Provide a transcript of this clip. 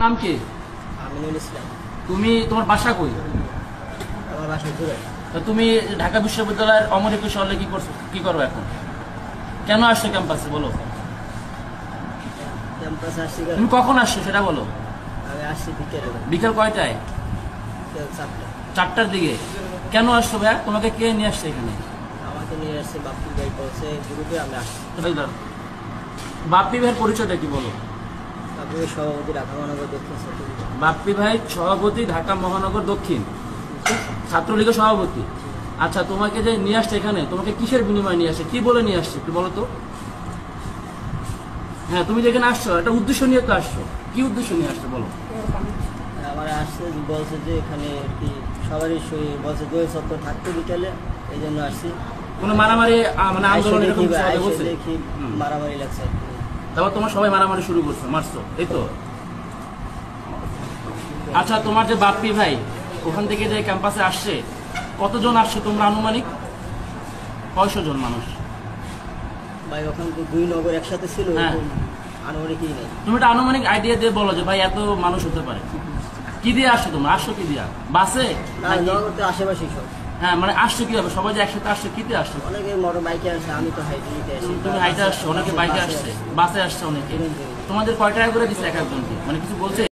নাম কি? আমিনুল ইসলাম। তুমি তোমার বাসা কই? আমার বাসা জুরাই। তুমি ঢাকা বিশ্ববিদ্যালয়ের অমর একুশে হলে কি করছো, কি করো এখন? কেন আসছো ক্যাম্পাসে বলো? ক্যাম্পাসে আসছি। তুমি কখন আসছো সেটা বলো। আমি আসছি বিকেলে। বিকেল কয়টায়? 4টা। 4টার দিকে। কেন আসছো ভাইয়া? তোমাকে কে নিয়ে আসছে এখানে? আমাকে নিয়ে আসছে বাপ্পি ভাই, বলছে গ্রুপে আমি আসছি। বাপ্পি ভাইয়ের পরিচয়টা কি বলো? বাপ্পি ভাই সভাপতি ঢাকা মহানগর দক্ষিণ ছাত্রলীগ। বাপ্পি ভাই সভাপতি ঢাকা মহানগর দক্ষিণ ছাত্রলীগের সভাপতি। আচ্ছা, তোমাকে যে নিয়ে আসছে এখানে, তোমাকে কিসের বিনিময়ে নিয়ে আসছে, কি বলে নিয়ে আসছে একটু বলো তো। হ্যাঁ, তুমি যেখানে আসছো একটা উদ্দেশ্য নিয়ে তো আসছো, কি উদ্দেশ্য নিয়ে আসছো বলো। আমার আসছে, বলছে যে এখানে কি সবারই বলছে দোয়ে সত্তর থাকতো বিকেলে, এই জন্য আসছি। কোনো মারামারি মানে আন্দোলন এরকম কিছু হবে বলছে? দেখি মারামারি লাগছে। তারপর তোমার সবাই মারামারি শুরু করছো, মারছো, এই তো। আচ্ছা, তোমার যে বাপ্পি ভাই ওখান থেকে যে ক্যাম্পাসে আসছে, কতজন আসছে তোমরা আনুমানিক? কয়শো জন মানুষ? ভাই ওখান থেকে 2 নগর একসাথে ছিল, হ্যাঁ। আনুমানিকই নেই। তুমি একটা আনুমানিক আইডিয়া দিয়ে বলো যে ভাই এত মানুষ হতে পারে। কি দিয়ে আসছো তোমরা? আসছো কি দিয়া? বাসে? নগর তো আশেপাশেই সব। হ্যাঁ, মানে আসছো কি হবে? সবাই যে একসাথে আসছে, কিতে আসছো? অনেকে মোটর বাইকে আসছে, আমি তো হাইটে আসছি। তুমি হাইটে আসছো, অনেকে বাইকে আসছে, বাসে আসছে অনেকে। তোমাদের কয় টাকা করে দিচ্ছে এক একজনকে? মানে কিছু বলছে?